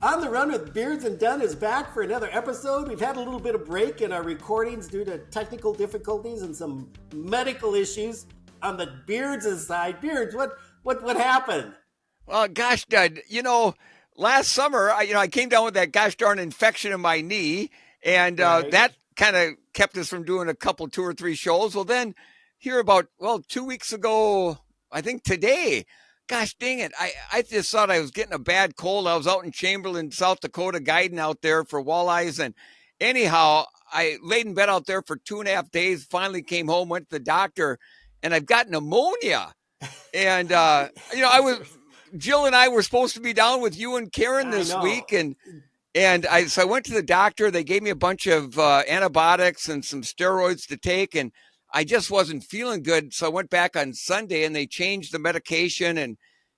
On the Run with Beards and Dunn is back for another episode. We've had a little bit of break in our recordings due to technical difficulties and some medical issues on the Beards' side. Beards, what happened? Well, gosh, Dad, last summer, I came down with that gosh darn infection in my knee, and Right. that kind of kept us from doing a couple, 2 or 3 shows. Well, then here about, 2 weeks ago, I think today, gosh dang it, I just thought I was getting a bad cold. I was out in Chamberlain, South Dakota, guiding out there for walleyes, and anyhow, I laid in bed out there for 2.5 days, finally came home, went to the doctor, and I've got pneumonia. And Jill and I were supposed to be down with you and Karen I this know. week, so I went to the doctor. They gave me a bunch of antibiotics and some steroids to take, and I just wasn't feeling good. So I went back on Sunday, and they changed the medication and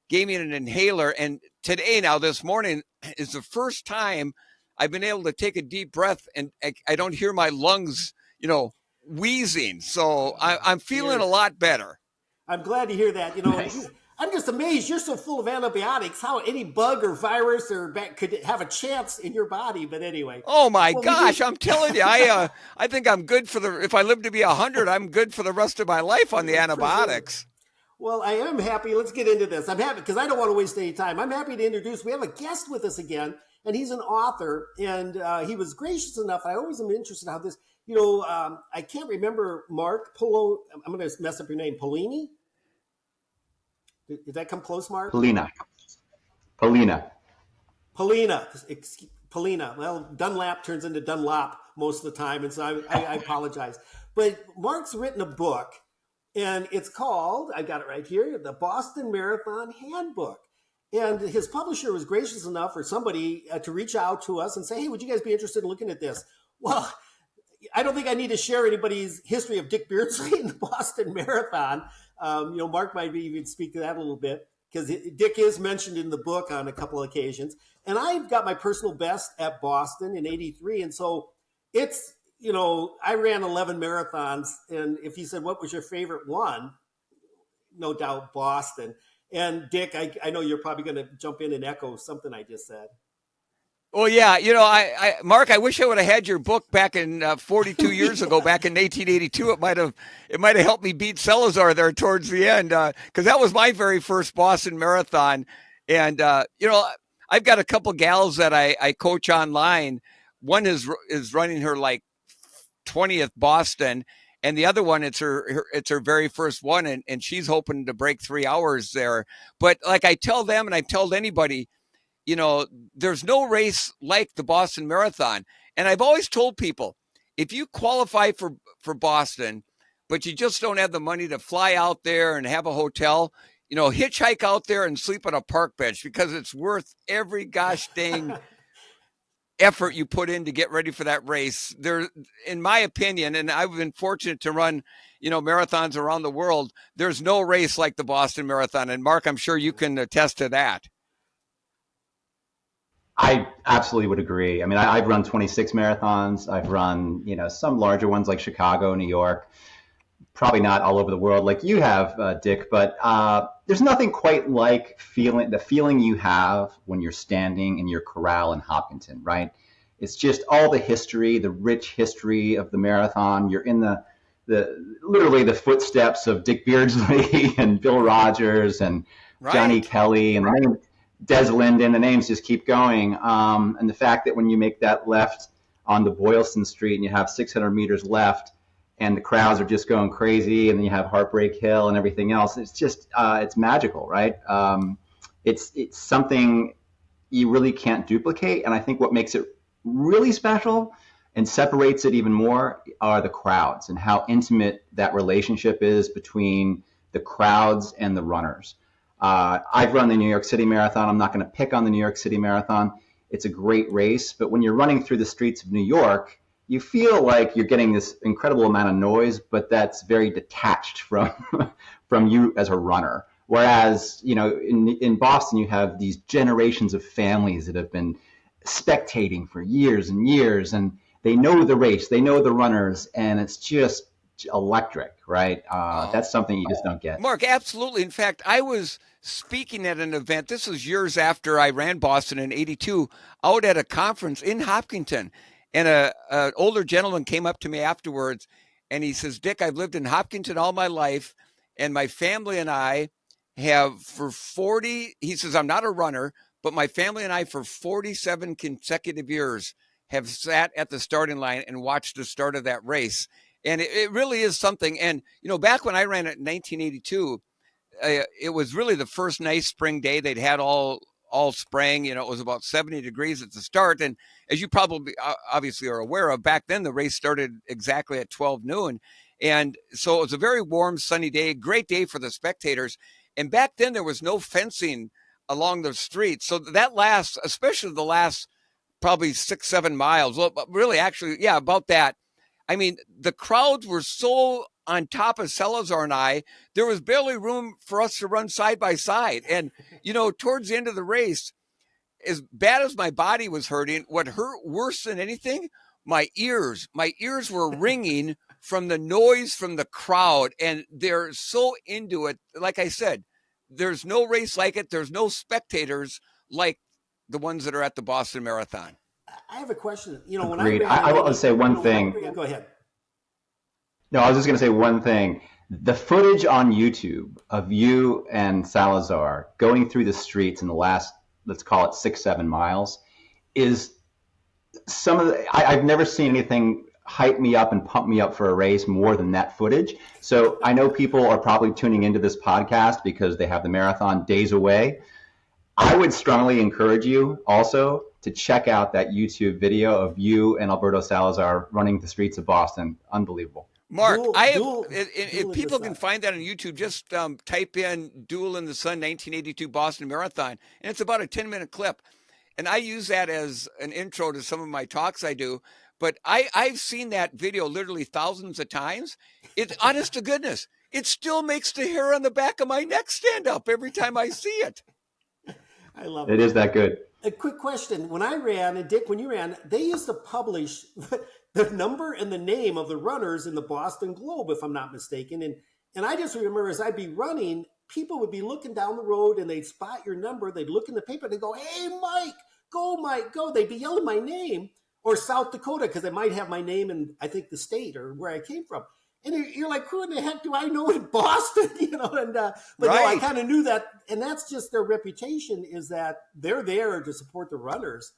gave me an inhaler. And today, now this morning, is the first time I've been able to take a deep breath, and I don't hear my lungs, wheezing. So I'm feeling a lot better. I'm glad to hear that. Nice. I'm just amazed you're so full of antibiotics. How any bug or virus or could have a chance in your body? But anyway. Oh my Well, gosh! I'm telling you, I think I'm good if I live to be 100, I'm good for the rest of my life on the antibiotics. Well, I am happy. Let's get into this. I'm happy because I don't want to waste any time. I'm happy to introduce. We have a guest with us again, and he's an author, and he was gracious enough. I always am interested in how this. I can't remember Marc Polo. I'm going to mess up your name. Pollini. Did that come close, Marc? Pollina. Pollina. Well, Dunlap turns into Dunlop most of the time, and so I apologize. But Marc's written a book, and it's called, I got it right here, the Boston Marathon Handbook. And his publisher was gracious enough for somebody to reach out to us and say, hey, would you guys be interested in looking at this? Well, I don't think I need to share anybody's history of Dick Beardsley in the Boston Marathon. Marc might even speak to that a little bit because Dick is mentioned in the book on a couple of occasions. And I've got my personal best at Boston in '83. And so it's, I ran 11 marathons. And if you said, what was your favorite one? No doubt Boston. And Dick, I know you're probably going to jump in and echo something I just said. Well, yeah, Marc, I wish I would have had your book back in 42 years ago, back in 1882. It might have helped me beat Salazar there towards the end, because that was my very first Boston Marathon. And I've got a couple gals that I coach online. One is running her like 20th Boston, and the other one it's her very first one, and she's hoping to break 3 hours there. But like I tell them, and I've told anybody, there's no race like the Boston Marathon. And I've always told people, if you qualify for Boston, but you just don't have the money to fly out there and have a hotel, hitchhike out there and sleep on a park bench, because it's worth every gosh dang effort you put in to get ready for that race. There, in my opinion, and I've been fortunate to run, marathons around the world, there's no race like the Boston Marathon. And Marc, I'm sure you can attest to that. I absolutely would agree. I mean, I've run 26 marathons. I've run, some larger ones like Chicago, New York, probably not all over the world like you have, Dick, but there's nothing quite like the feeling you have when you're standing in your corral in Hopkinton, right? It's just all the history, the rich history of the marathon. You're in the literally the footsteps of Dick Beardsley and Bill Rogers and Johnny Kelly and Des Linden, the names just keep going. And the fact that when you make that left onto Boylston Street and you have 600 meters left and the crowds are just going crazy, and then you have Heartbreak Hill and everything else, it's just, it's magical, right? It's something you really can't duplicate. And I think what makes it really special and separates it even more are the crowds and how intimate that relationship is between the crowds and the runners. I've run the New York City Marathon. I'm not going to pick on the New York City Marathon. It's a great race, but when you're running through the streets of New York, you feel like you're getting this incredible amount of noise, but that's very detached from you as a runner. Whereas, in Boston, you have these generations of families that have been spectating for years and years, and they know the race, they know the runners, and it's just electric, right? That's something you just don't get. Mark, absolutely. In fact, I was speaking at an event. This was years after I ran Boston in '82, out at a conference in Hopkinton. And an older gentleman came up to me afterwards and he says, Dick, I've lived in Hopkinton all my life, and my family and I have for 40, he says, I'm not a runner, but my family and I for 47 consecutive years have sat at the starting line and watched the start of that race. And it really is something. And, back when I ran it in 1982, it was really the first nice spring day they'd had all spring. It was about 70 degrees at the start. And as you probably obviously are aware of, back then the race started exactly at 12 noon. And so it was a very warm, sunny day, great day for the spectators. And back then there was no fencing along the streets. So that last, especially the last probably 6-7 miles, well, really actually, yeah, about that. I mean, the crowds were so on top of Salazar and I, there was barely room for us to run side by side. And, towards the end of the race, as bad as my body was hurting, what hurt worse than anything, my ears were ringing from the noise from the crowd. And they're so into it. Like I said, there's no race like it. There's no spectators like the ones that are at the Boston Marathon. I have a question. When Agreed. I will say one thing. Go ahead. No, I was just going to say one thing. The footage on YouTube of you and Salazar going through the streets in the last, let's call it 6-7 miles, is some of the, I've never seen anything hype me up and pump me up for a race more than that footage. So I know people are probably tuning into this podcast because they have the marathon days away. I would strongly encourage you also to check out that YouTube video of you and Alberto Salazar running the streets of Boston. Unbelievable. Mark, if people can find that on YouTube, just type in Duel in the Sun 1982 Boston Marathon, and it's about a 10-minute clip. And I use that as an intro to some of my talks I do. But I've seen that video literally thousands of times. It's honest to goodness. It still makes the hair on the back of my neck stand up every time I see it. I love it. It is that good. A quick question. When I ran, and Dick, when you ran, they used to publish the number and the name of the runners in the Boston Globe, if I'm not mistaken. And I just remember as I'd be running, people would be looking down the road and they'd spot your number. They'd look in the paper and they'd go, hey, Mike, go. They'd be yelling my name, or South Dakota, because they might have my name in, I think, the state or where I came from. And you're like, who in the heck do I know in Boston? But no, I kind of knew that. And that's just their reputation, is that they're there to support the runners,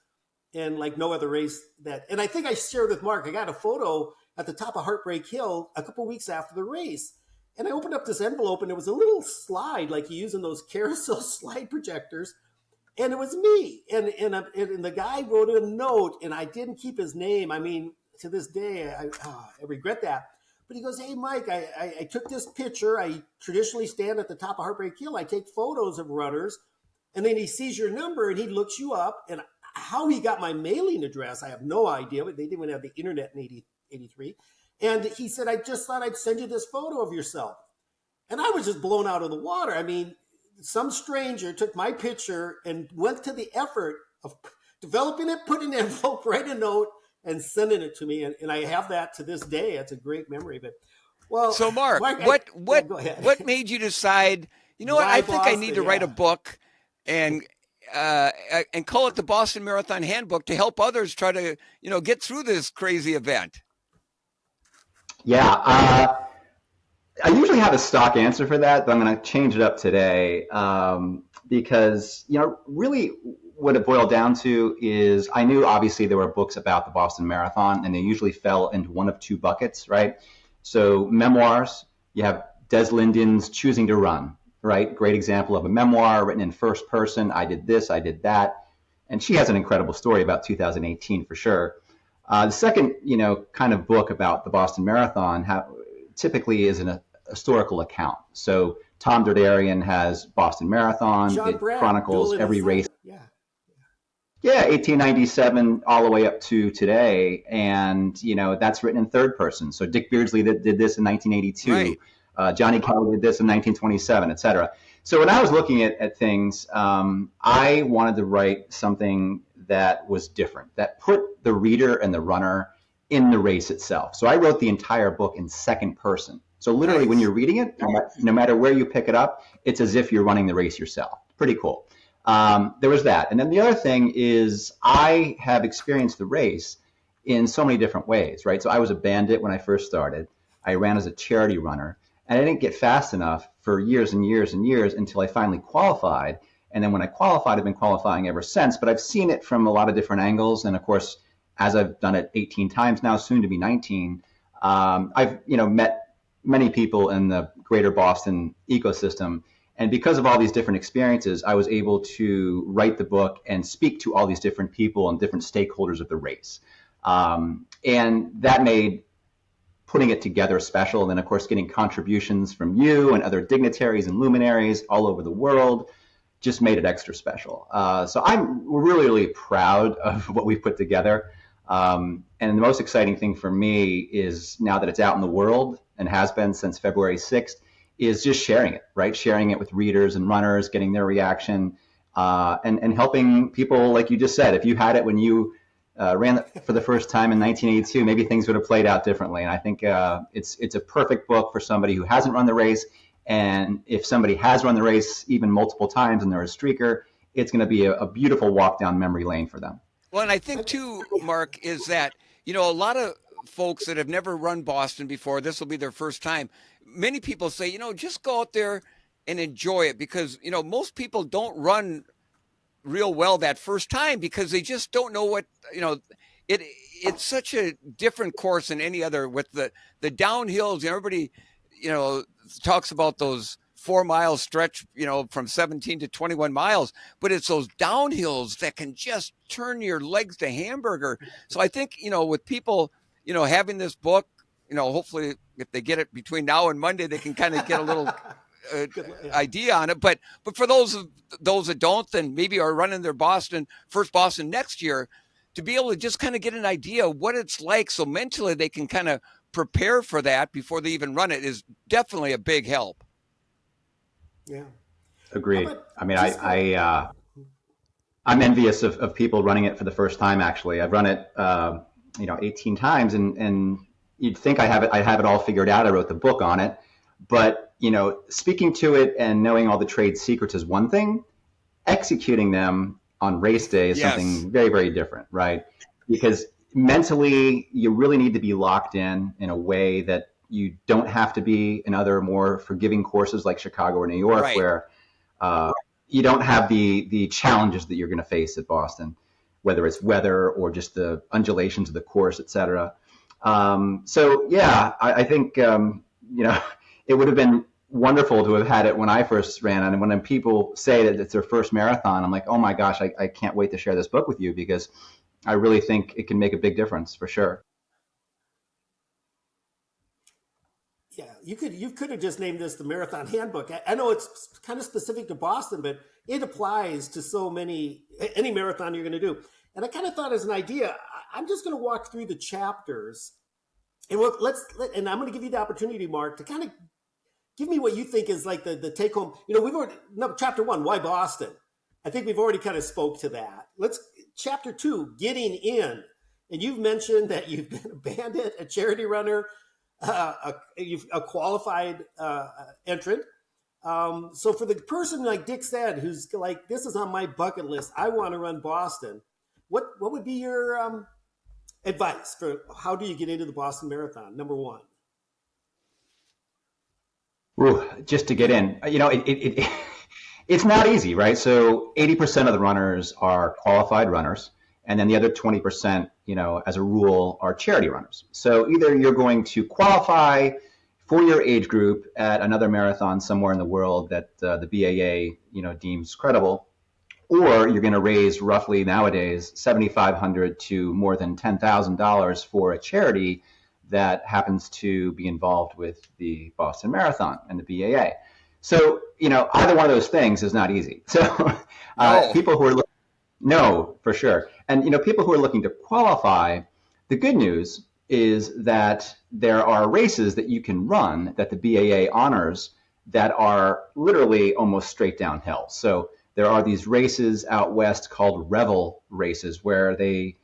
and like no other race that. And I think I shared with Mark, I got a photo at the top of Heartbreak Hill a couple weeks after the race. And I opened up this envelope and it was a little slide like you use in those carousel slide projectors. And it was me. And the guy wrote a note, and I didn't keep his name. I mean, to this day, I regret that. But he goes, hey, Mike, I took this picture. I traditionally stand at the top of Heartbreak Hill. I take photos of runners. And then he sees your number and he looks you up. And how he got my mailing address, I have no idea. But they didn't even have the internet in 83. And he said, I just thought I'd send you this photo of yourself. And I was just blown out of the water. I mean, some stranger took my picture and went to the effort of developing it, putting an envelope, write a note, and sending it to me. And I have that to this day. It's a great memory. But well, so Mark, what made you decide, what, I think Boston, I need to write a book and call it the Boston Marathon Handbook to help others try to, get through this crazy event? Yeah. I usually have a stock answer for that, but I'm going to change it up today because, really what it boiled down to is I knew obviously there were books about the Boston Marathon, and they usually fell into one of two buckets, right? So memoirs, you have Des Linden's Choosing to Run, right? Great example of a memoir written in first person. I did this, I did that. And she has an incredible story about 2018 for sure. The second, kind of book about the Boston Marathon typically is an historical account. So Tom Derderian has Boston Marathon. It chronicles every race. Yeah, 1897 all the way up to today. And, that's written in third person. So Dick Beardsley did this in 1982. Right. Johnny Kelly did this in 1927, et cetera. So when I was looking at things, I wanted to write something that was different, that put the reader and the runner in the race itself. So I wrote the entire book in second person. So literally when Nice. you're reading it, no matter where you pick it up, it's as if you're running the race yourself. Pretty cool. There was that. And then the other thing is I have experienced the race in so many different ways, right? So I was a bandit when I first started. I ran as a charity runner, and I didn't get fast enough for years and years and years until I finally qualified. And then when I qualified, I've been qualifying ever since, but I've seen it from a lot of different angles. And of course, as I've done it 18 times now, soon to be 19, I've met many people in the greater Boston ecosystem. And because of all these different experiences, I was able to write the book and speak to all these different people and different stakeholders of the race. And that made putting it together special. And then, of course, getting contributions from you and other dignitaries and luminaries all over the world just made it extra special. So I'm really, really proud of what we've put together. And the most exciting thing for me is now that it's out in the world and has been since February 6th, is just sharing it, right? Sharing it with readers and runners, getting their reaction, and helping people, like you just said. If you had it when you ran for the first time in 1982, maybe things would have played out differently. And I think it's a perfect book for somebody who hasn't run the race. And if somebody has run the race even multiple times and they're a streaker, it's going to be a beautiful walk down memory lane for them. Well, and I think too, Mark, is that, a lot of folks that have never run Boston before, this will be their first time. Many people say, just go out there and enjoy it because, most people don't run real well that first time because they just don't know what, it's such a different course than any other with the downhills. Everybody, talks about those 4 mile stretch, from 17 to 21 miles, but it's those downhills that can just turn your legs to hamburger. So I think, with people, having this book, hopefully if they get it between now and Monday, they can kind of get a little idea on it. But for those that don't, then maybe are running their first Boston next year, to be able to just kind of get an idea of what it's like. So mentally they can kind of prepare for that before they even run it is definitely a big help. Yeah. Agreed. I mean, I'm envious of people running it for the first time. Actually, I've run it, 18 times, and you'd think I have it all figured out. I wrote the book on it, but speaking to it and knowing all the trade secrets is one thing. Executing them on race day is something very, very different, right? Because mentally, you really need to be locked in a way that you don't have to be in other more forgiving courses like Chicago or New York, right, where you don't have the challenges that you're going to face at Boston, whether it's weather or just the undulations of the course, et cetera. So yeah, I think, it would have been wonderful to have had it when I first ran. And when people say that it's their first marathon, I'm like, oh my gosh, I can't wait to share this book with you because I really think it can make a big difference for sure. Yeah, you could have just named this the Marathon Handbook. I know it's kind of specific to Boston, but it applies to any marathon you're going to do. And I kind of thought as an idea, I'm just going to walk through the chapters, and and I'm going to give you the opportunity, Mark, to kind of give me what you think is like the take home. Chapter 1, why Boston? I think we've already kind of spoke to that. Chapter 2, getting in. And you've mentioned that you've been a bandit, a charity runner, a qualified entrant. So for the person like Dick said, who's like, this is on my bucket list, I want to run Boston. What would be your advice for how do you get into the Boston Marathon? Number 1. Ooh, just to get in, it's not easy, right? So 80% of the runners are qualified runners, and then the other 20%, as a rule, are charity runners. So either you're going to qualify for your age group at another marathon somewhere in the world that the BAA, deems credible, or you're going to raise roughly nowadays $7,500 to more than $10,000 for a charity that happens to be involved with the Boston Marathon and the BAA. So, either one of those things is not easy. So people who are no, for sure. And, people who are looking to qualify, the good news is that there are races that you can run that the BAA honors that are literally almost straight downhill. So there are these races out west called Revel races where they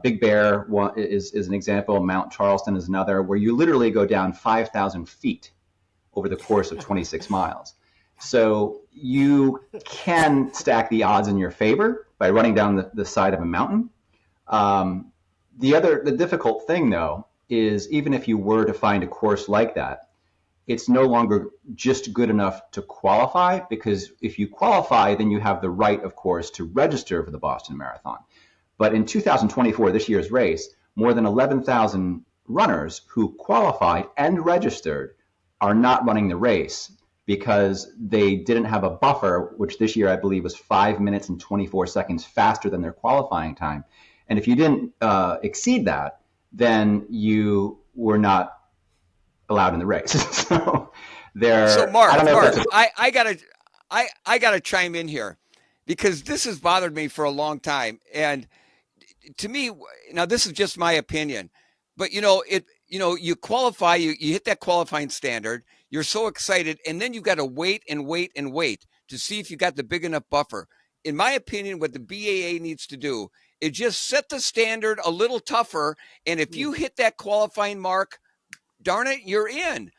Big Bear is an example. Mount Charleston is another, where you literally go down 5,000 feet over the course of 26 miles. So you can stack the odds in your favor by running down the side of a mountain. The difficult thing, though, is even if you were to find a course like that, it's no longer just good enough to qualify, because if you qualify, then you have the right, of course, to register for the Boston Marathon. But in 2024, this year's race, more than 11,000 runners who qualified and registered are not running the race because they didn't have a buffer, which this year I believe was 5 minutes and 24 seconds faster than their qualifying time. And if you didn't exceed that, then you were not allowed in the race. So Mark, I don't know if I gotta chime in here, because this has bothered me for a long time. And to me, now this is just my opinion, but you qualify, you hit that qualifying standard, you're so excited, and then you got to wait and wait and wait to see if you got the big enough buffer. In my opinion, what the BAA needs to do is just set the standard a little tougher, and if you hit that qualifying mark, darn it, you're in.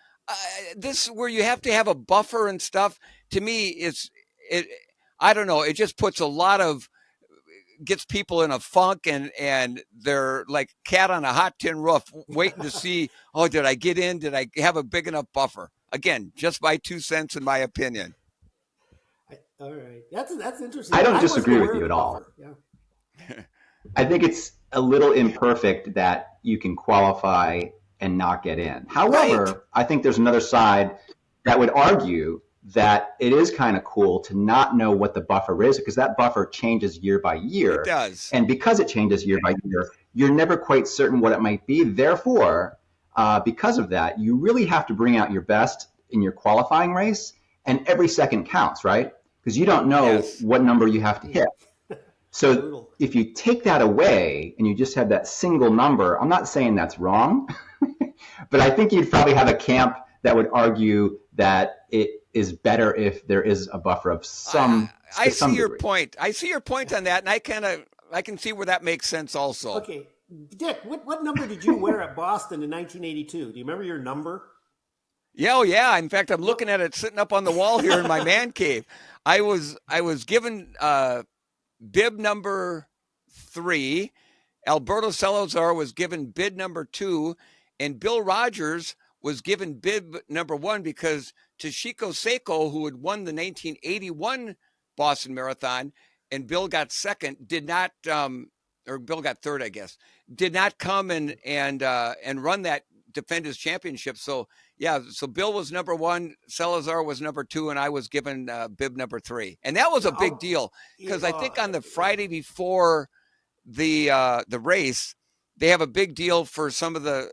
This where you have to have a buffer and stuff. To me, I don't know. It just gets people in a funk, and they're like cat on a hot tin roof, waiting to see, oh, did I get in? Did I have a big enough buffer? Again, just my 2 cents in my opinion. All right, that's interesting. I don't wasn't disagree with aware you of at the all. buffer. Yeah. I think it's a little imperfect that you can qualify and not get in. However, Right. I think there's another side that would argue that it is kind of cool to not know what the buffer is, because that buffer changes year by year. It does. And because it changes year by year, you're never quite certain what it might be. Therefore, because of that, you really have to bring out your best in your qualifying race, and every second counts, right? Because you don't know what number you have to hit. So if you take that away and you just have that single number, I'm not saying that's wrong, but I think you'd probably have a camp that would argue that it is better if there is a buffer of some. I see some your degree. point. I see your point on that, and I can see where that makes sense also. Okay, Dick, what number did you wear at Boston in 1982? Do you remember your number? Yeah, oh yeah. In fact, I'm looking at it sitting up on the wall here in my man cave. I was given bib number 3. Alberto Salazar was given bib number 2, and Bill Rogers was given bib number 1 because Toshiko Seiko, who had won the 1981 Boston Marathon, and Bill got second, did not, or Bill got third, I guess, did not come and run that, defend his championship. So yeah, so Bill was number 1, Salazar was number 2, and I was given bib number 3, and that was a big deal because I think on the Friday before the race, they have a big deal for some of the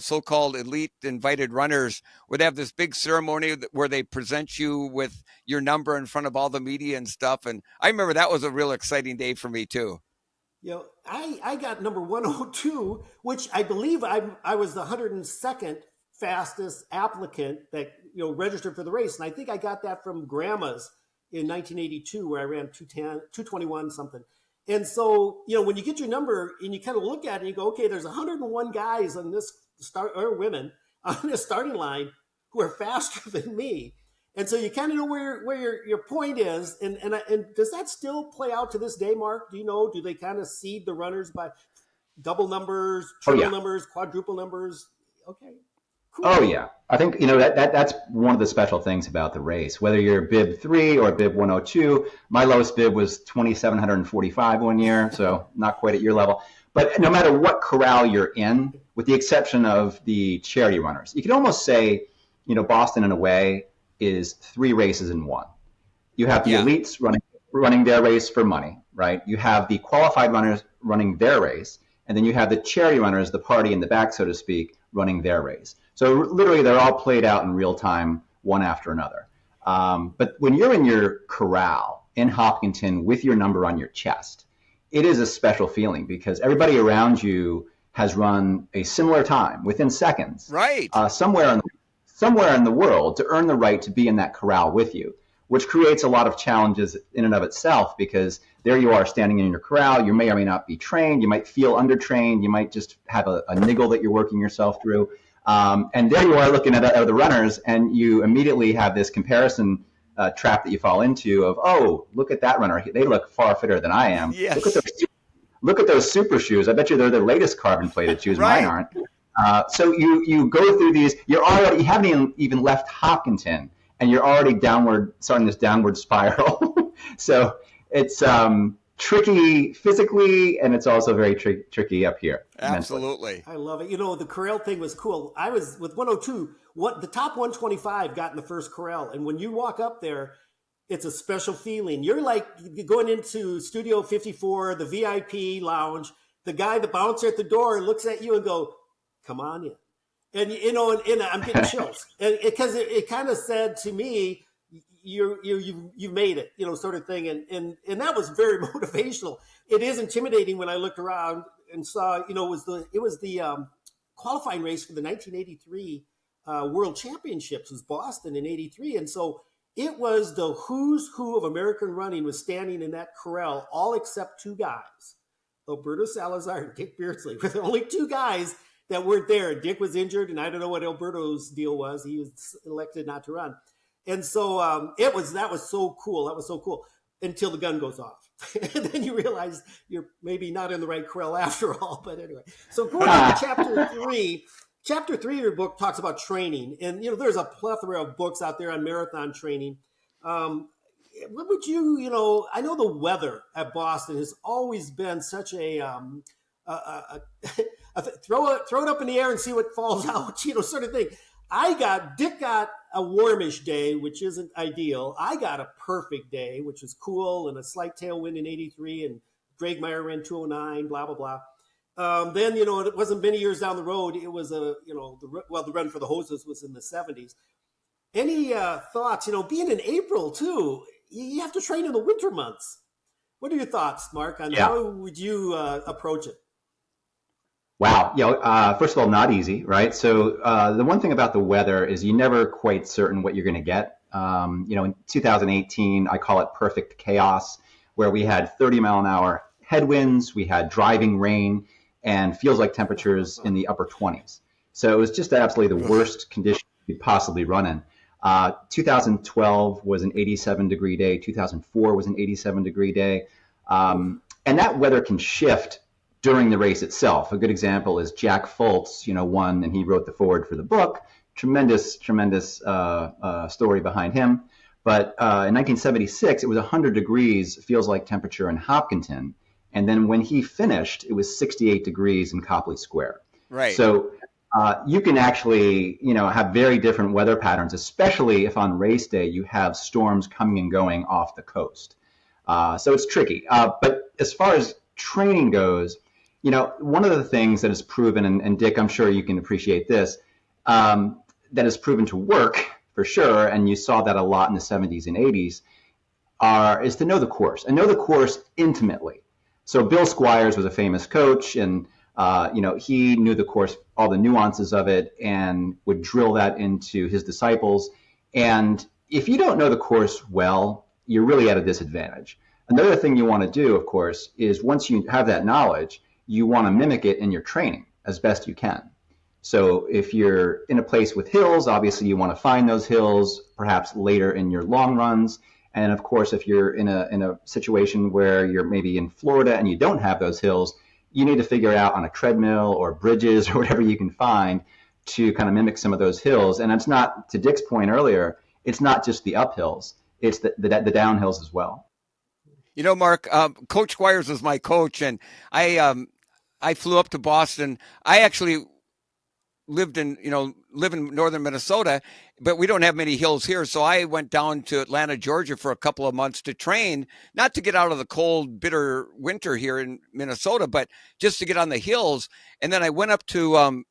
so-called elite invited runners, where they have this big ceremony where they present you with your number in front of all the media and stuff. And I remember that was a real exciting day for me too. I got number 102, which I believe I was the 102nd fastest applicant that registered for the race, and I think I got that from Grandma's in 1982, where I ran 221 something. And so when you get your number and you kind of look at it, and you go, okay, there's 101 guys on this or women on this starting line who are faster than me, and so you kind of know where your point is. And does that still play out to this day, Mark? Do they kind of seed the runners by double numbers, triple numbers, quadruple numbers? Okay. Cool. Oh yeah, I think that's one of the special things about the race. Whether you're bib 3 or bib 102, my lowest bib was 2,745 one year, so not quite at your level. But no matter what corral you're in, with the exception of the charity runners, you could almost say, Boston in a way is 3 races in one. You have the elites running their race for money, right? You have the qualified runners running their race, and then you have the charity runners, the party in the back, so to speak, running their race. So literally, they're all played out in real time, one after another. But when you're in your corral in Hopkinton with your number on your chest, it is a special feeling because everybody around you has run a similar time within seconds, right? Somewhere in the world to earn the right to be in that corral with you, which creates a lot of challenges in and of itself because there you are standing in your corral. You may or may not be trained. You might feel undertrained. You might just have a niggle that you're working yourself through. And there you are looking at the runners, and you immediately have this comparison trap that you fall into of, oh, look at that runner. They look far fitter than I am. Yes. Look at those super shoes. I bet you they're the latest carbon plated shoes. Right. Mine aren't. So you go through these. You haven't even left Hopkinton, and you're already starting this downward spiral. So it's tricky physically, and it's also very tricky up here. Absolutely. Mentally. I love it. The corral thing was cool. I was with 102. The top 125 got in the first corral, and when you walk up there, it's a special feeling. You're like going into Studio 54, the VIP lounge. The bouncer at the door looks at you and go, "Come on in." And and I'm getting chills, and because it kind of said to me, "You made it," sort of thing, and that was very motivational. It is intimidating when I looked around and saw, it was the qualifying race for the 1983 World Championships. It was Boston in '83, and so it was the who's who of American running was standing in that corral, all except two guys, Alberto Salazar and Dick Beardsley, were the only two guys that weren't there. Dick was injured, and I don't know what Alberto's deal was. He was elected not to run. And so that was so cool. That was so cool until the gun goes off. And then you realize you're maybe not in the right corral after all. But anyway, so going on to chapter 3. Chapter 3 of your book talks about training. And, there's a plethora of books out there on marathon training. What would you, I know the weather at Boston has always been such a throw it up in the air and see what falls out, sort of thing. Dick got a warmish day, which isn't ideal. I got a perfect day, which was cool, and a slight tailwind in '83, and Greg Meyer ran 209, blah, blah, blah. Then, it wasn't many years down the road. It was the run for the hoses was in the 70s. Any thoughts, being in April too, you have to train in the winter months. What are your thoughts, Mark, on how would you approach it? Wow. First of all, not easy, right? So the one thing about the weather is you're never quite certain what you're going to get. In 2018, I call it perfect chaos, where we had 30-mile-an-hour headwinds, we had driving rain, and feels like temperatures in the upper 20s. So it was just absolutely the worst condition you could possibly run in. 2012 was an 87-degree day. 2004 was an 87-degree day. And that weather can shift during the race itself. A good example is Jack Fultz, won, and he wrote the foreword for the book. Tremendous story behind him. But in 1976, it was 100 degrees, feels like temperature in Hopkinton. And then when he finished, it was 68 degrees in Copley Square. Right. So you can actually, have very different weather patterns, especially if on race day you have storms coming and going off the coast. So it's tricky. But as far as training goes, one of the things that is proven, and Dick, I'm sure you can appreciate this, that has proven to work for sure, and you saw that a lot in the 70s and 80s, is to know the course, and know the course intimately. So Bill Squires was a famous coach, and he knew the course, all the nuances of it, and would drill that into his disciples. And if you don't know the course well, you're really at a disadvantage. Another thing you want to do, of course, is once you have that knowledge, you want to mimic it in your training as best you can. So if you're in a place with hills, obviously you want to find those hills, perhaps later in your long runs. And of course, if you're in a situation where you're maybe in Florida and you don't have those hills, you need to figure out on a treadmill or bridges or whatever you can find to kind of mimic some of those hills. And it's not, to Dick's point earlier, it's not just the uphills, it's the downhills as well. Mark, Coach Squires was my coach, and I flew up to Boston. I actually live in northern Minnesota, but we don't have many hills here. So I went down to Atlanta, Georgia for a couple of months to train, not to get out of the cold, bitter winter here in Minnesota, but just to get on the hills. And then I went up to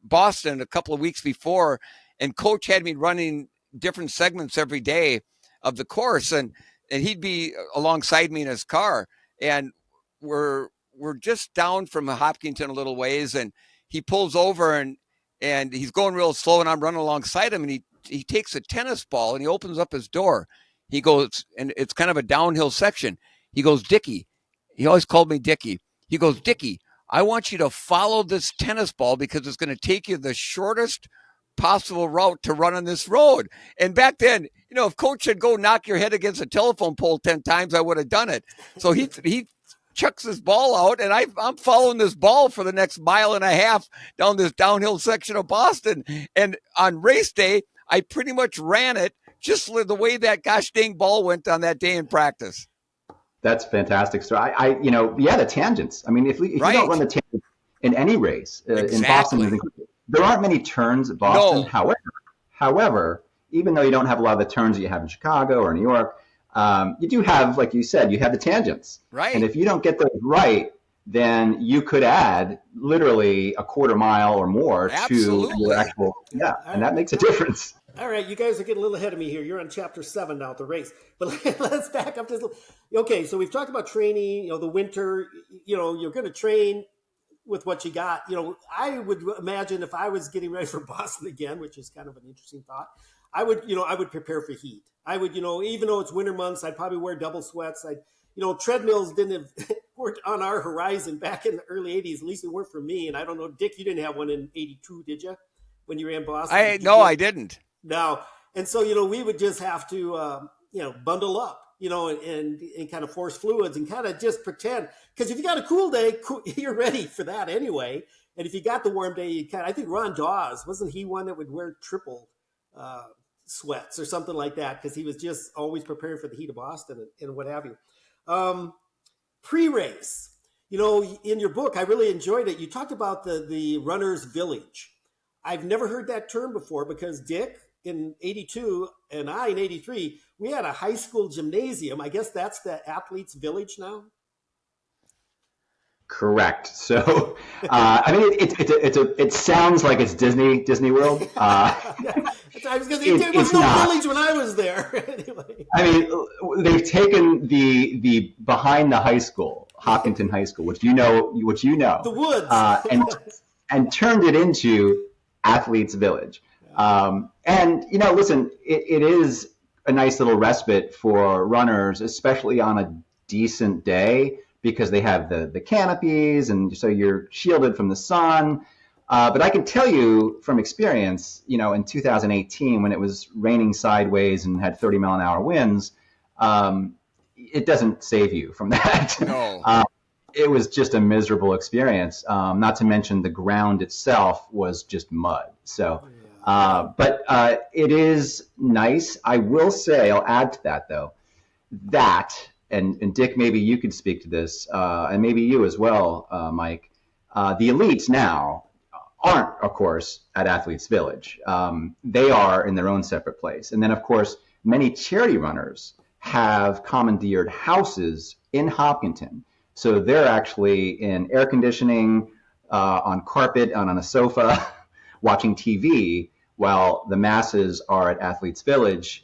Boston a couple of weeks before, and Coach had me running different segments every day of the course, and he'd be alongside me in his car, and we're just down from Hopkinton a little ways, and he pulls over and he's going real slow, and I'm running alongside him, and he takes a tennis ball and he opens up his door. He goes, and it's kind of a downhill section. He goes, Dickie. He always called me Dickie. He goes, Dickie, I want you to follow this tennis ball because it's going to take you the shortest possible route to run on this road. And back then, if coach said go knock your head against a telephone pole 10 times, I would have done it. So he chucks this ball out, and I'm following this ball for the next mile and a half down this downhill section of Boston. And on race day, I pretty much ran it just the way that gosh dang ball went on that day in practice. That's fantastic. So the tangents. I mean, if you Right. don't run the tangents in any race, Exactly. in Boston, there aren't many turns at Boston. No. However, even though you don't have a lot of the turns that you have in Chicago or New York, you do have, like you said, you have the tangents. Right. And if you don't get those right, then you could add literally a quarter mile or more Absolutely. to your actual, and that makes a difference. All right, you guys are getting a little ahead of me here. You're on chapter 7 now at the race. But let's back up just a little. Okay, so we've talked about training, the winter, you're going to train with what you got. I would imagine if I was getting ready for Boston again, which is kind of an interesting thought, I would prepare for heat. I would, even though it's winter months, I'd probably wear double sweats. Treadmills weren't on our horizon back in the early 80s. At least they weren't for me. And I don't know, Dick, you didn't have one in 82, did you? When you ran Boston? I didn't. No. And so, we would just have to, bundle up, and kind of force fluids and kind of just pretend. Because if you got a cool day, you're ready for that anyway. And if you got the warm day, I think Ron Dawes, wasn't he one that would wear triple sweats or something like that? Because he was just always preparing for the heat of Boston and what have you. Pre-race, in your book, I really enjoyed it. You talked about the runner's village. I've never heard that term before because Dick in 82 and I in 83, we had a high school gymnasium. I guess that's the athlete's village now. Correct. So, it sounds like it's Disney World. I was going to say, there was no village when I was there. Anyway. I mean, they've taken the behind the high school, Hopkinton High School, which you know, the woods, and turned it into Athletes Village. Listen, it is a nice little respite for runners, especially on a decent day, because they have the canopies, and so you're shielded from the sun. But I can tell you from experience, in 2018, when it was raining sideways and had 30-mile-an-hour winds, it doesn't save you from that. No. It was just a miserable experience. Not to mention the ground itself was just mud. So, but it is nice. I will say, I'll add to that though, and Dick, maybe you could speak to this, and maybe you as well, Mike. The elites now aren't, of course, at Athletes Village. They are in their own separate place. And then, of course, many charity runners have commandeered houses in Hopkinton. So they're actually in air conditioning, on carpet, on a sofa, watching TV, while the masses are at Athletes Village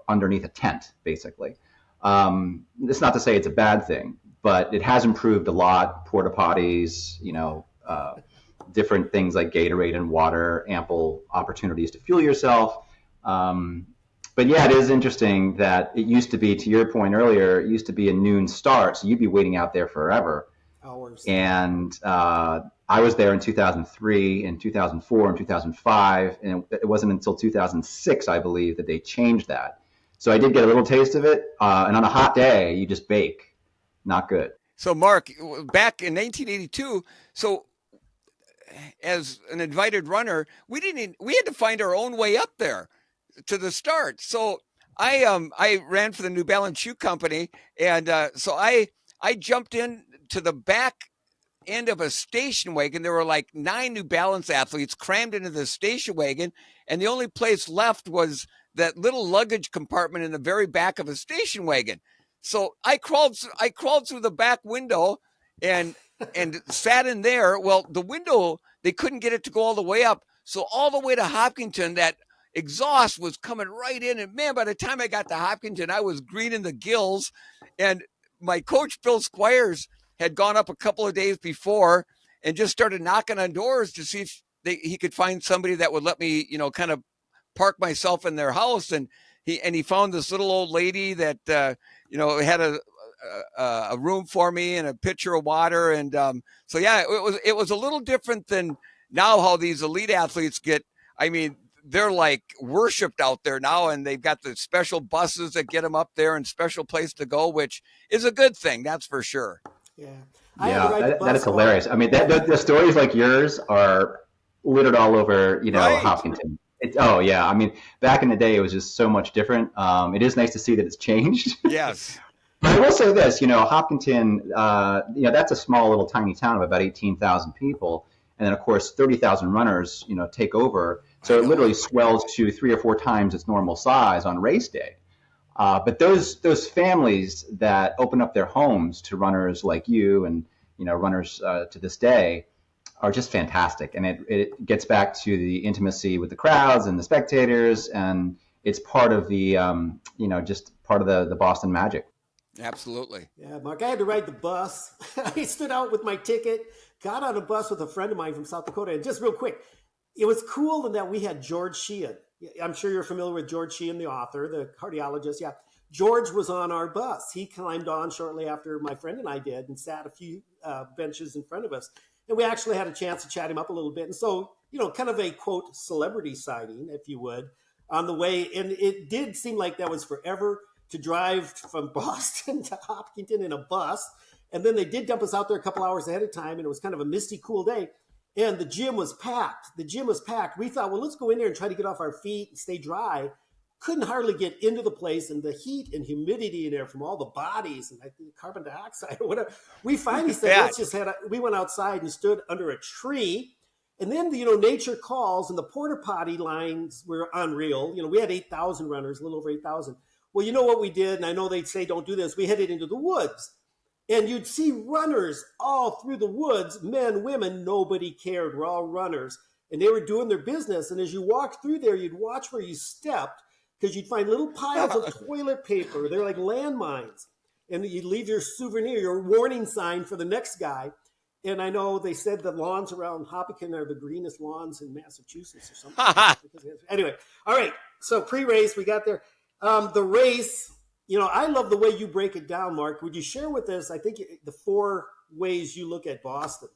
underneath a tent, basically. It's not to say it's a bad thing, but it has improved a lot. Porta potties, different things like Gatorade and water, ample opportunities to fuel yourself. But yeah, it is interesting that it used to be, to your point earlier, it used to be a noon start, so you'd be waiting out there forever. Hours. And I was there in 2003, and 2004, and 2005, and it wasn't until 2006, I believe, that they changed that. So I did get a little taste of it, and on a hot day, you just bake. Not good. So, Mark, back in 1982, so as an invited runner, we had to find our own way up there to the start. So I ran for the New Balance Shoe Company, and so I jumped in to the back end of a station wagon. There were like 9 New Balance athletes crammed into the station wagon, and the only place left was that little luggage compartment in the very back of a station wagon. So I crawled through the back window and sat in there. Well, the window, they couldn't get it to go all the way up. So all the way to Hopkinton, that exhaust was coming right in. And man, by the time I got to Hopkinton, I was green in the gills. And my coach, Bill Squires, had gone up a couple of days before and just started knocking on doors to see if he could find somebody that would let me, kind of park myself in their house. And he found this little old lady that had a room for me and a pitcher of water, and so yeah, it was a little different than now how these elite athletes get. I mean, they're like worshipped out there now, and they've got the special buses that get them up there and special place to go, which is a good thing, that's for sure. Yeah. I had to Yeah, ride the that bus is hilarious. I mean, the stories like yours are littered all over, Right. Hopkinton. Oh yeah, I mean, back in the day, it was just so much different. It is nice to see that it's changed. Yes. But I will say this, Hopkinton, that's a small little tiny town of about 18,000 people, and then of course 30,000 runners, take over. So it literally swells to 3 or 4 times its normal size on race day. But those families that open up their homes to runners like you and runners to this day are just fantastic, and it gets back to the intimacy with the crowds and the spectators, and it's part of the just part of the Boston magic. Absolutely. Yeah, Mark, I had to ride the bus. I stood out with my ticket, got on a bus with a friend of mine from South Dakota, and just real quick, it was cool in that we had George Sheehan. I'm sure you're familiar with George Sheehan, the author, the cardiologist. Yeah, George was on our bus. He climbed on shortly after my friend and I did and sat a few benches in front of us. And we actually had a chance to chat him up a little bit. And so, kind of a, quote, celebrity sighting, if you would, on the way. And it did seem like that was forever to drive from Boston to Hopkinton in a bus. And then they did dump us out there a couple hours ahead of time. And it was kind of a misty, cool day. And the gym was packed. We thought, well, let's go in there and try to get off our feet and stay dry. Couldn't hardly get into the place, and the heat and humidity in there from all the bodies and carbon dioxide or whatever. We finally said, let's just we went outside and stood under a tree. And then, nature calls, and the porta potty lines were unreal. We had 8,000 runners, a little over 8,000. Well, you know what we did? And I know they'd say don't do this. We headed into the woods. And you'd see runners all through the woods, men, women, nobody cared. We're all runners. And they were doing their business. And as you walked through there, you'd watch where you stepped, because you'd find little piles of toilet paper. They're like landmines. And you'd leave your souvenir, your warning sign for the next guy. And I know they said the lawns around Hopkinton are the greenest lawns in Massachusetts or something. Anyway, all right. So pre-race, we got there. The race, I love the way you break it down, Mark. Would you share with us, I think, the 4 ways you look at Boston?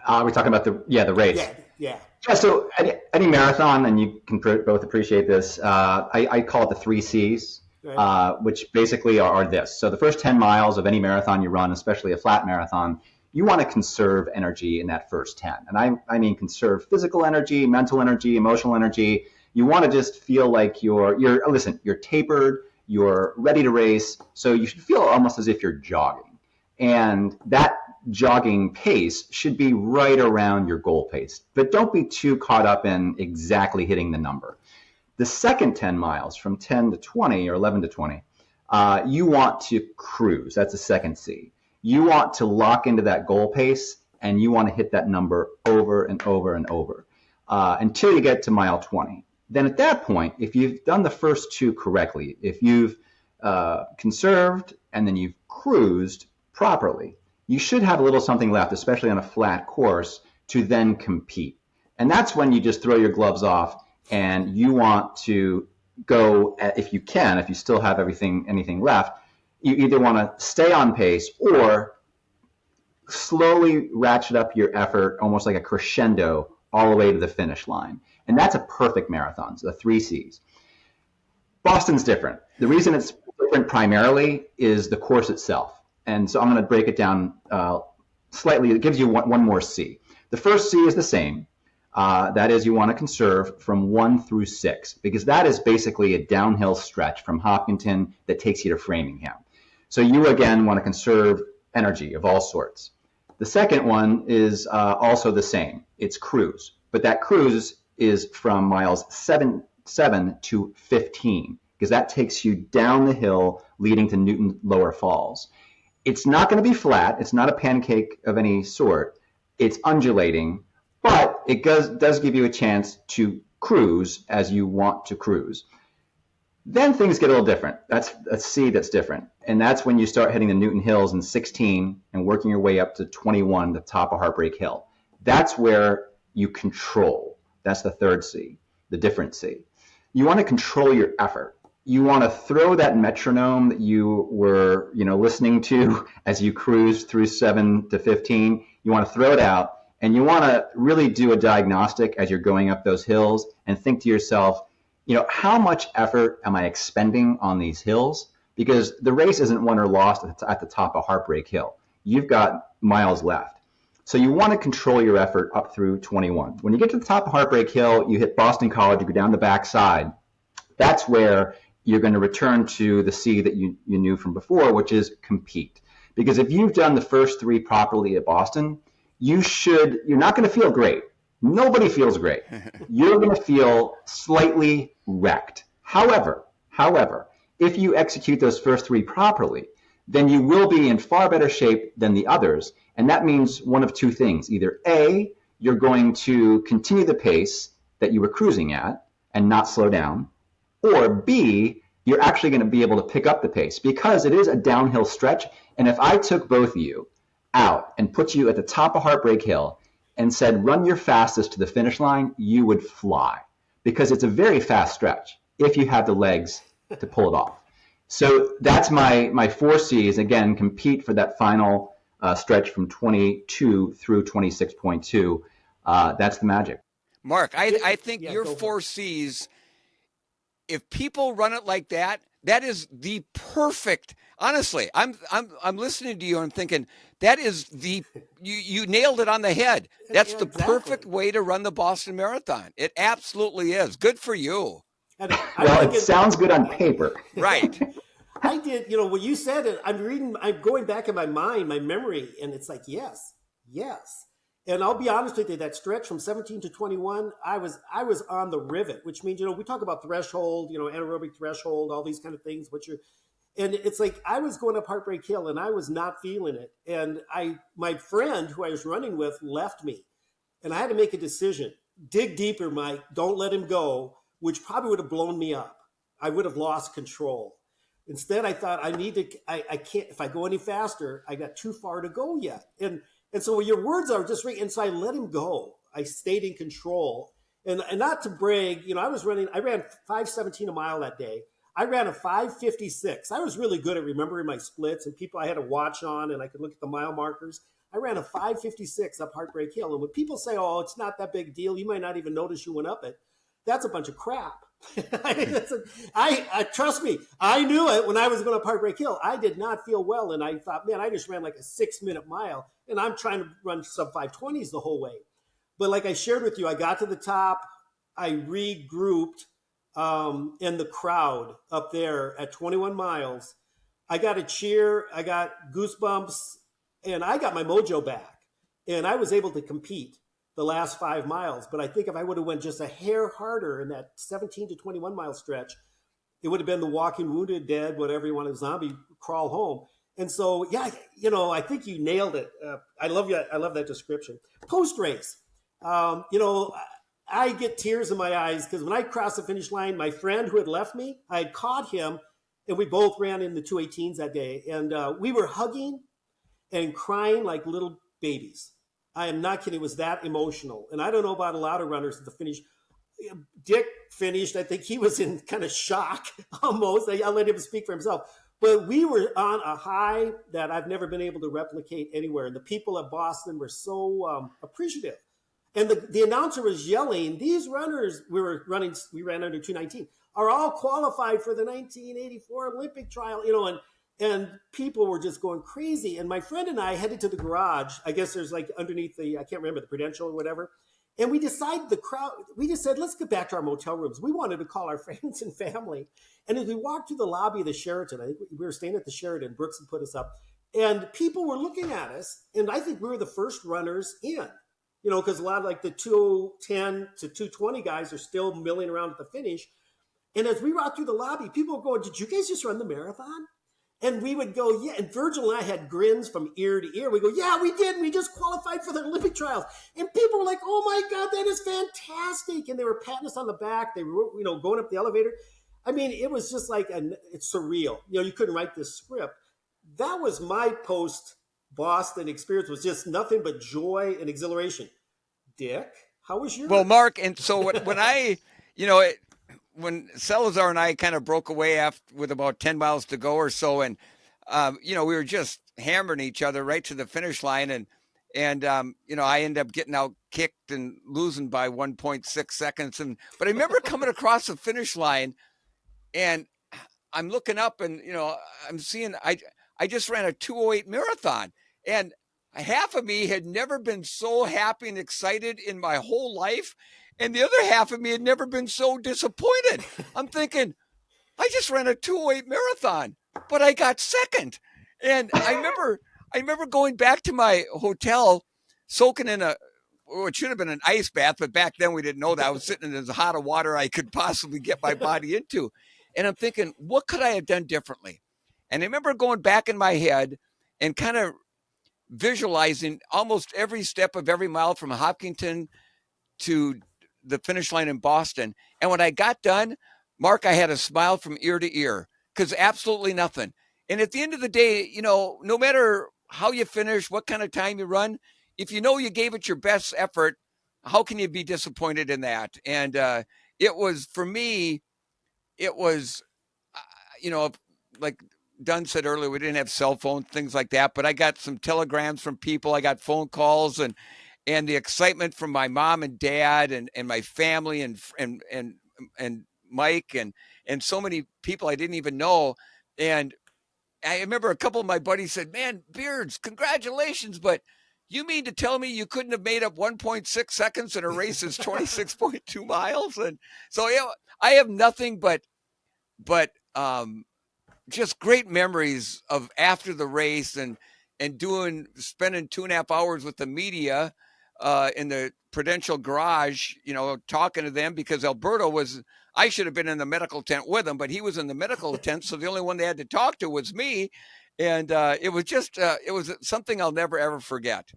We're talking about the race. Yeah. So any marathon, and you can both appreciate this, I call it the 3 C's, right. Which basically are this. So the first 10 miles of any marathon you run, especially a flat marathon, you want to conserve energy in that first 10. And I mean conserve physical energy, mental energy, emotional energy. You want to just feel like you're tapered, you're ready to race. So you should feel almost as if you're jogging. And that jogging pace should be right around your goal pace, but don't be too caught up in exactly hitting the number. The second 10 miles, from 10 to 20 or 11 to 20, you want to cruise. That's the second C. You want to lock into that goal pace, and you want to hit that number over and over and over until you get to mile 20. Then at that point, if you've done the first 2 correctly, if you've conserved and then you've cruised properly, you should have a little something left, especially on a flat course, to then compete. And that's when you just throw your gloves off and you want to go, if you can, if you still have anything left, you either want to stay on pace or slowly ratchet up your effort, almost like a crescendo, all the way to the finish line. And that's a perfect marathon, so the 3 C's. Boston's different. The reason it's different primarily is the course itself. And so I'm going to break it down slightly. It gives you one more C. The first C is the same. That is, you want to conserve from 1 through 6, because that is basically a downhill stretch from Hopkinton that takes you to Framingham. So you, again, want to conserve energy of all sorts. The second one is also the same. It's cruise. But that cruise is from miles 7 to 15, because that takes you down the hill leading to Newton Lower Falls. It's not going to be flat. It's not a pancake of any sort. It's undulating, but it does give you a chance to cruise as you want to cruise. Then things get a little different. That's a C that's different. And that's when you start hitting the Newton Hills in 16 and working your way up to 21, the top of Heartbreak Hill. That's where you control. That's the third C, the different C. you want to control your effort. You want to throw that metronome that you were, listening to as you cruised through 7 to 15. You want to throw it out, and you want to really do a diagnostic as you're going up those hills and think to yourself, how much effort am I expending on these hills? Because the race isn't won or lost at the top of Heartbreak Hill. You've got miles left. So you want to control your effort up through 21. When you get to the top of Heartbreak Hill, you hit Boston College, you go down the backside. That's where you're going to return to the C that you knew from before, which is compete. Because if you've done the first 3 properly at Boston, you're not going to feel great. Nobody feels great. You're going to feel slightly wrecked. However, if you execute those first 3 properly, then you will be in far better shape than the others. And that means one of 2 things. Either A, you're going to continue the pace that you were cruising at and not slow down, or B, you're actually going to be able to pick up the pace because it is a downhill stretch. And if I took both of you out and put you at the top of Heartbreak Hill and said, run your fastest to the finish line, you would fly because it's a very fast stretch if you have the legs to pull it off. So that's my 4 C's. Again, compete for that final stretch from 22 through 26.2. That's the magic. Mark, I think your 4 C's, if people run it like that, that is the perfect. Honestly, I'm listening to you and I'm thinking that is you nailed it on the head. That's the perfect way to run the Boston Marathon. It absolutely is. Good for you. Well, it sounds good on paper. Right. I did, when you said it, I'm going back in my mind, my memory, and it's like, yes. And I'll be honest with you, that stretch from 17 to 21, I was on the rivet, which means, we talk about threshold, anaerobic threshold, all these kind of things, and it's like, I was going up Heartbreak Hill and I was not feeling it. And my friend who I was running with left me and I had to make a decision. Dig deeper, Mike, don't let him go, which probably would have blown me up. I would have lost control. Instead, I thought I can't, if I go any faster, I got too far to go yet. And so your words are just right. And so I let him go. I stayed in control. And not to brag, I ran 5:17 a mile that day. I ran a 5:56. I was really good at remembering my splits and people I had a watch on and I could look at the mile markers. I ran a 5:56 up Heartbreak Hill. And when people say, oh, it's not that big a deal, you might not even notice you went up it. That's a bunch of crap. I trust me, I knew it when I was going up Heartbreak Hill. I did not feel well. And I thought, man, I just ran like a 6-minute mile and I'm trying to run sub 5:20s the whole way. But like I shared with you, I got to the top, I regrouped, and the crowd up there at 21 miles, I got a cheer, I got goosebumps, and I got my mojo back. And I was able to compete the last 5 miles. But I think if I would have went just a hair harder in that 17 to 21 mile stretch, it would have been the walking wounded, dead, whatever you want, a zombie crawl home. And so, yeah, I think you nailed it. I love you. I love that description. Post race, I get tears in my eyes because when I crossed the finish line, my friend who had left me, I had caught him and we both ran in the 2:18s that day. And we were hugging and crying like little babies. I am not kidding. It was that emotional. And I don't know about a lot of runners at the finish. Dick finished. I think he was in kind of shock almost. I'll let him speak for himself. But we were on a high that I've never been able to replicate anywhere. And the people at Boston were so appreciative. And the announcer was yelling, these runners, we ran under 2:19, are all qualified for the 1984 Olympic trial, and people were just going crazy. And my friend and I headed to the garage. I guess there's like underneath I can't remember, the Prudential or whatever. And we decided we just said, let's get back to our motel rooms. We wanted to call our friends and family. And as we walked through the lobby of the Sheraton, I think we were staying at the Sheraton, Brooks had put us up, and people were looking at us. And I think we were the first runners in, because a lot of like the 2:10 to 2:20 guys are still milling around at the finish. And as we walked through the lobby, people were going, did you guys just run the marathon? And we would go, yeah. And Virgil and I had grins from ear to ear. We go, yeah, we did. We just qualified for the Olympic trials. And people were like, oh my God, that is fantastic. And they were patting us on the back. They were, going up the elevator. I mean, it was just like, it's surreal. You couldn't write this script. That was my post-Boston experience, was just nothing but joy and exhilaration. Dick, how was yours? Well, Mark, and so when I, when Salazar and I kind of broke away with about 10 miles to go or so, and we were just hammering each other right to the finish line, and I ended up getting out kicked and losing by 1.6 seconds, but I remember coming across the finish line, and I'm looking up, and I'm seeing I just ran a 2:08 marathon, and half of me had never been so happy and excited in my whole life, and the other half of me had never been so disappointed. I'm thinking, I just ran a 2:08 marathon, but I got second. And I remember going back to my hotel, soaking in it should have been an ice bath, but back then we didn't know that. I was sitting in as hot of water I could possibly get my body into. And I'm thinking, what could I have done differently? And I remember going back in my head and kind of visualizing almost every step of every mile from Hopkinton to the finish line in Boston. And when I got done, Mark, I had a smile from ear to ear because absolutely nothing. And at the end of the day, no matter how you finish, what kind of time you run, if you know you gave it your best effort, how can you be disappointed in that? And it was, for me, it was, like Dunn said earlier, we didn't have cell phones, things like that, but I got some telegrams from people. I got phone calls, and the excitement from my mom and dad and my family and Mike and so many people I didn't even know. And I remember a couple of my buddies said, "Man, Beards, congratulations, but you mean to tell me you couldn't have made up 1.6 seconds in a race that's 26.2 miles?" And so, I have nothing but just great memories of after the race and spending 2.5 hours with the media in the Prudential garage, talking to them, because I should have been in the medical tent with him, but he was in the medical tent. So the only one they had to talk to was me. And it was something I'll never, ever forget.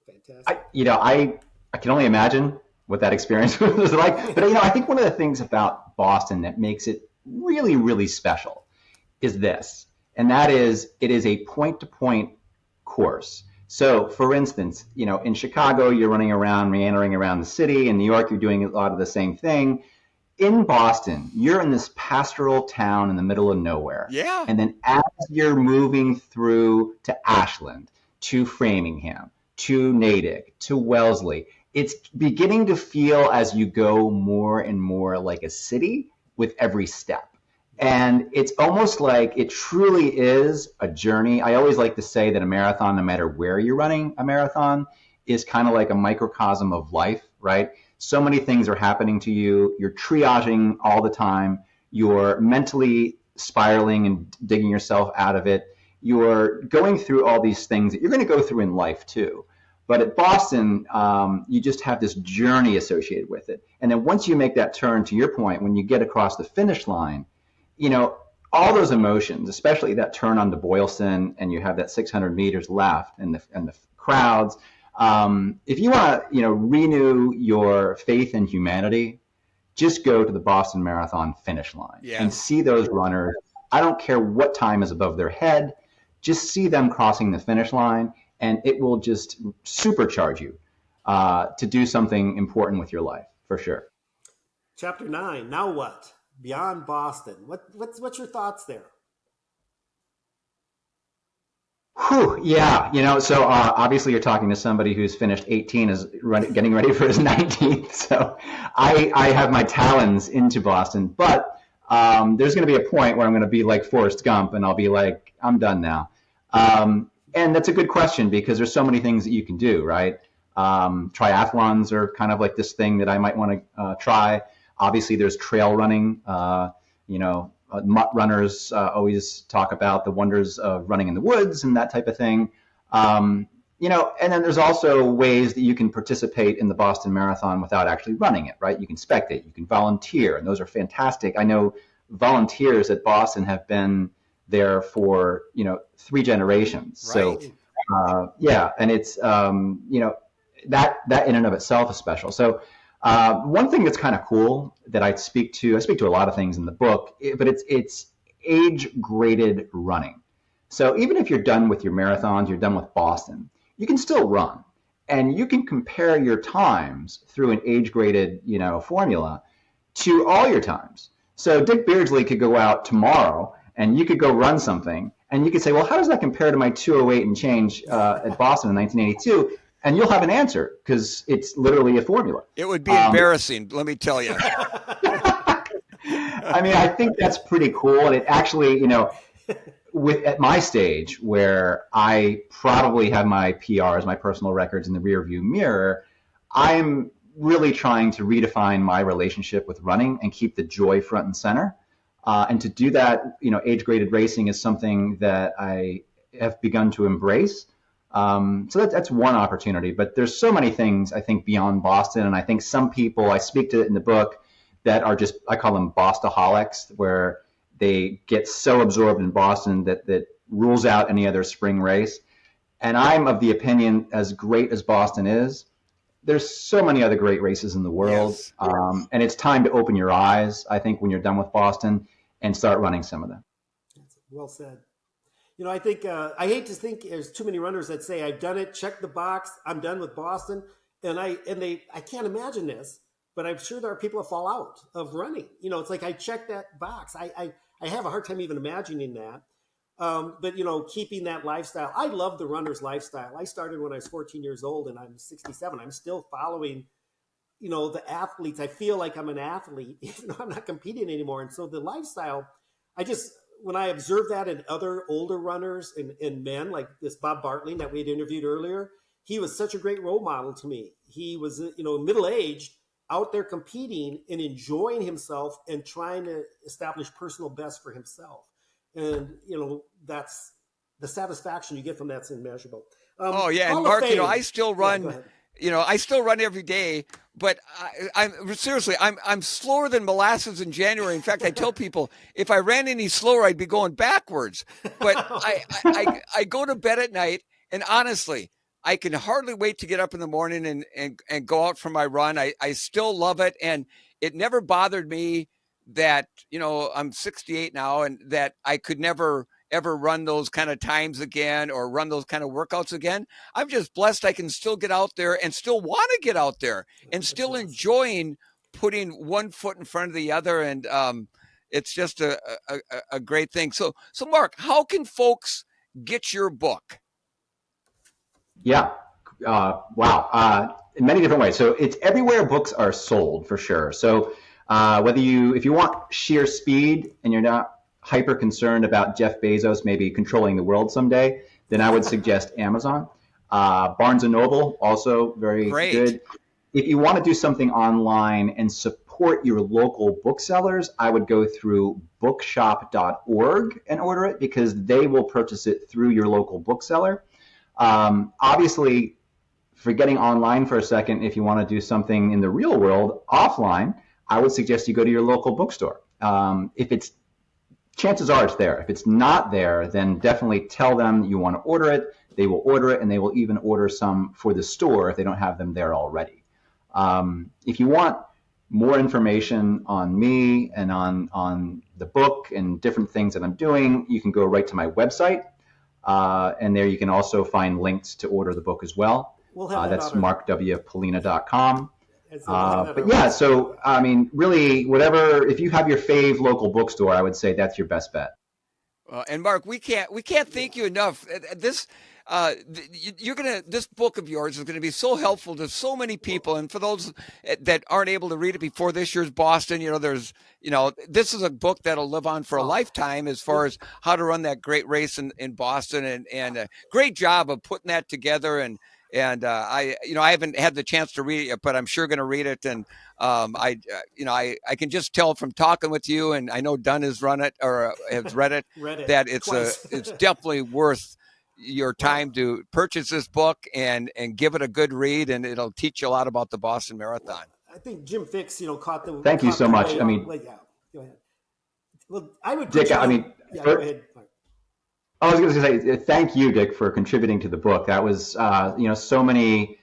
Fantastic. I can only imagine what that experience was like. But, I think one of the things about Boston that makes it really, really special is this, and that is it is a point-to-point course. So, for instance, in Chicago, you're running around, meandering around the city. In New York, you're doing a lot of the same thing. In Boston, you're in this pastoral town in the middle of nowhere. Yeah. And then as you're moving through to Ashland, to Framingham, to Natick, to Wellesley, it's beginning to feel as you go more and more like a city with every step. And it's almost like it truly is a journey. I always like to say that a marathon, no matter where you're running a marathon, is kind of like a microcosm of life, right? So many things are happening to you. You're triaging all the time. You're mentally spiraling and digging yourself out of it. You're going through all these things that you're going to go through in life too. But at Boston, you just have this journey associated with it. And then once you make that turn, to your point, when you get across the finish line, all those emotions, especially that turn onto Boylston, and you have that 600 meters left, and the crowds. If you want to, renew your faith in humanity, just go to the Boston Marathon finish line and see those runners. I don't care what time is above their head, just see them crossing the finish line, and it will just supercharge you to do something important with your life, for sure. Chapter 9. Now what? Beyond Boston. What's your thoughts there? Whew, yeah, so obviously you're talking to somebody who's finished 18, getting ready for his 19th. So I have my talons into Boston, but there's going to be a point where I'm going to be like Forrest Gump, and I'll be like, I'm done now. And that's a good question, because there's so many things that you can do, right? Triathlons are kind of like this thing that I might want to try. Obviously, there's trail running. Mutt runners always talk about the wonders of running in the woods and that type of thing. And then there's also ways that you can participate in the Boston Marathon without actually running it, right? You can spectate, you can volunteer, and those are fantastic. I know volunteers at Boston have been there for, 3 generations. Right. So, and it's, that in and of itself is special. So, one thing that's kind of cool that I speak to a lot of things in the book, but it's age-graded running. So even if you're done with your marathons, you're done with Boston, you can still run, and you can compare your times through an age-graded, formula to all your times. So Dick Beardsley could go out tomorrow and you could go run something and you could say, well, how does that compare to my 208 and change at Boston in 1982? And you'll have an answer because it's literally a formula. It would be embarrassing, let me tell you. I mean, I think that's pretty cool. And it actually, at my stage where I probably have my PRs, my personal records in the rearview mirror, I'm really trying to redefine my relationship with running and keep the joy front and center. And to do that, age-graded racing is something that I have begun to embrace. So that's one opportunity. But there's so many things, I think, beyond Boston. And I think some people, I speak to it in the book, that are just, I call them Bostaholics, where they get so absorbed in Boston that rules out any other spring race. And I'm of the opinion, as great as Boston is, there's so many other great races in the world. Yes. And it's time to open your eyes, I think, when you're done with Boston and start running some of them. Well said. I think I hate to think there's too many runners that say, I've done it, check the box, I'm done with Boston. And I can't imagine this, but I'm sure there are people that fall out of running. It's like I checked that box. I have a hard time even imagining that. But keeping that lifestyle. I love the runner's lifestyle. I started when I was 14 years old and I'm 67. I'm still following, the athletes. I feel like I'm an athlete, even though I'm not competing anymore. And so the lifestyle, when I observe that in other older runners and men, like this Bob Bartling that we had interviewed earlier, he was such a great role model to me. He was, middle-aged, out there competing and enjoying himself and trying to establish personal best for himself. And, that's the satisfaction you get from that's immeasurable. Oh, yeah. And Mark, I still run, I still run every day, but I'm seriously, I'm slower than molasses in January. In fact, I tell people if I ran any slower, I'd be going backwards. But I go to bed at night, and honestly, I can hardly wait to get up in the morning and go out for my run. I still love it. And it never bothered me that, I'm 68 now and that I could never ever run those kind of times again or run those kind of workouts again. I'm just blessed I can still get out there and still want to get out there and still enjoying putting one foot in front of the other. And it's just a great thing. So Mark, how can folks get your book? Yeah. Wow. In many different ways. So it's everywhere books are sold for sure. So if you want sheer speed and you're not hyper concerned about Jeff Bezos maybe controlling the world someday, then I would suggest Amazon. Barnes & Noble, also very good. If you want to do something online and support your local booksellers, I would go through bookshop.org and order it because they will purchase it through your local bookseller. Obviously, forgetting online for a second, if you want to do something in the real world offline, I would suggest you go to your local bookstore. Chances are it's there. If it's not there, then definitely tell them you want to order it. They will order it, and they will even order some for the store if they don't have them there already. If you want more information on me and on the book and different things that I'm doing, you can go right to my website. And there you can also find links to order the book as well. That's markwpollina.com. But yeah, so I mean, really, if you have your fave local bookstore, I would say that's your best bet. And Mark, we can't thank you enough. This book of yours is going to be so helpful to so many people. And for those that aren't able to read it before this year's Boston, this is a book that'll live on for a lifetime as far as how to run that great race in Boston, and a great job of putting that together. And I haven't had the chance to read it yet, but I'm sure going to read it. And I can just tell from talking with you, and I know Dunn has run it or has read it, that it's definitely worth your time to purchase this book and give it a good read, and it'll teach you a lot about the Boston Marathon. I think Jim Fix, caught the. Thank you so much. I mean, go ahead. Well, I would. Dick, go ahead. I was going to say thank you, Dick, for contributing to the book. That was, so many.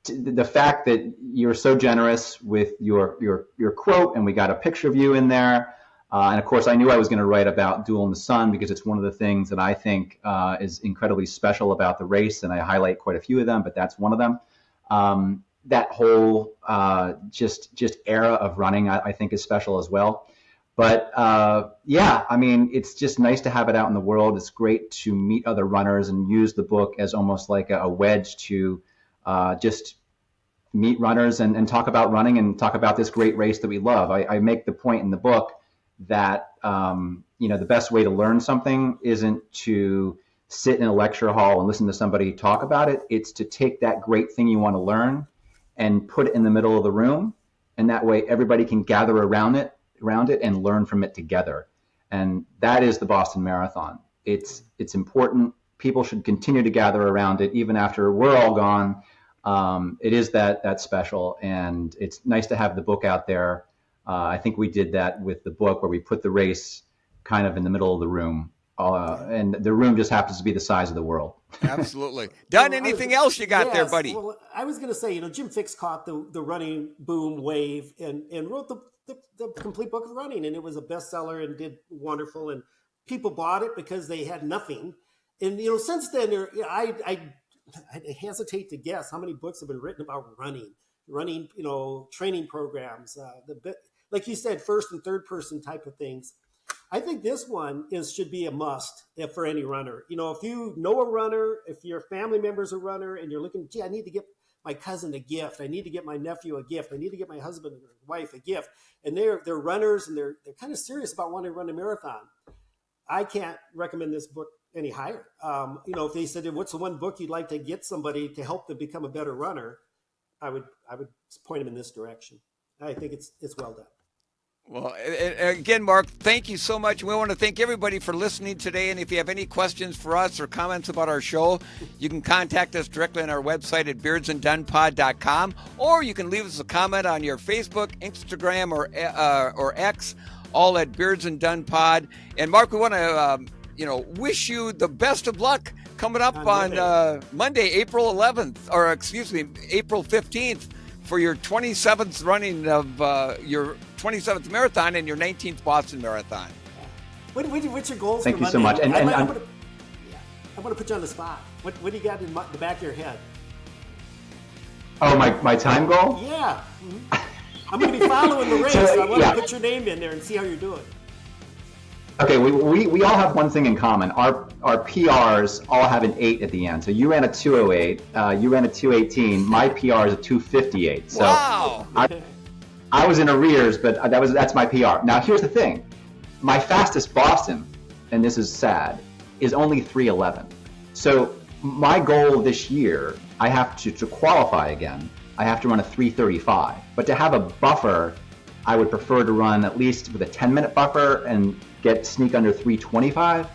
The fact that you're so generous with your quote, and we got a picture of you in there, and of course, I knew I was going to write about Duel in the Sun because it's one of the things that I think is incredibly special about the race, and I highlight quite a few of them, but that's one of them. that whole just era of running, I think, is special as well. But yeah, I mean, it's just nice to have it out in the world. It's great to meet other runners and use the book as almost like a wedge to just meet runners and talk about running and talk about this great race that we love. I make the point in the book that the best way to learn something isn't to sit in a lecture hall and listen to somebody talk about it. It's to take that great thing you want to learn and put it in the middle of the room, and that way everybody can gather around it and learn from it together. And that is the Boston Marathon. It's important. People should continue to gather around it even after we're all gone. It is that special, and it's nice to have the book out there. I think we did that with the book where we put the race kind of in the middle of the room, and the room just happens to be the size of the world. Absolutely. Don, anything else you got there, buddy? Well, I was going to say, Jim Fixx caught the running boom wave and wrote the complete book of running, and it was a bestseller and did wonderful, and people bought it because they had nothing. And since then, I hesitate to guess how many books have been written about running, training programs, like you said, first and third person type of things. I think this one should be a must for any runner. If you know a runner, if your family member's a runner, and you're looking, I need to get my cousin a gift, I need to get my nephew a gift, I need to get my husband or wife a gift, and they're runners and they're kind of serious about wanting to run a marathon, I can't recommend this book any higher. If they said, what's the one book you'd like to get somebody to help them become a better runner, I would point them in this direction. I think it's well done. Well, again, Marc, thank you so much. We want to thank everybody for listening today. And if you have any questions for us or comments about our show, you can contact us directly on our website at beardsanddunpod.com, or you can leave us a comment on your Facebook, Instagram, or X, all at Beards and Dun Pod. And Marc, we want to wish you the best of luck coming up on Monday, April 11th, or excuse me, April 15th, for your 27th running of your 27th marathon and your 19th Boston Marathon. What's your goals Thank for you Monday? so much. I'm going to put you on the spot. What do you got in the back of your head? Oh, my time goal? Yeah. Mm-hmm. I'm going to be following the race. So I want to put your name in there and see how you're doing. Okay, we all have one thing in common. Our PRs all have an 8 at the end. So you ran a 2:08, you ran a 2:18. My PR is a 2:58. So wow! I was in arrears, but that's my PR. Now here's the thing: my fastest Boston, and this is sad, is only 3:11. So my goal this year, I have to qualify again. I have to run a 3:35. But to have a buffer, I would prefer to run at least with a 10-minute buffer and sneak under 3:25.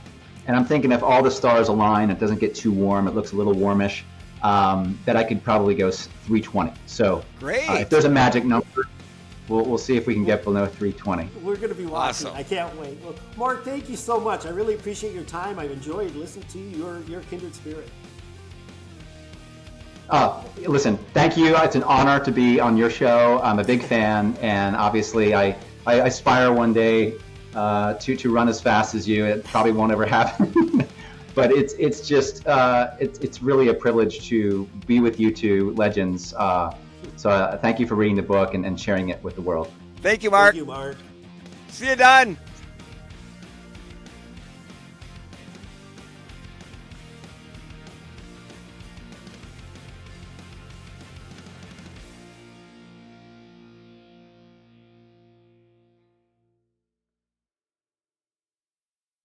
And I'm thinking if all the stars align, it doesn't get too warm, it looks a little warmish, that I could probably go 3:20. So great. If there's a magic number, we'll see if we can get below 3:20. We're going to be watching. Awesome. I can't wait. Well, Marc, thank you so much. I really appreciate your time. I've enjoyed listening to you. Your kindred spirit. Listen, thank you. It's an honor to be on your show. I'm a big fan, and obviously I aspire one day to run as fast as you. It probably won't ever happen, but it's just it's really a privilege to be with you two legends. So thank you for reading the book and sharing it with the world. Thank you, Marc. Thank you, Marc. See you, Don.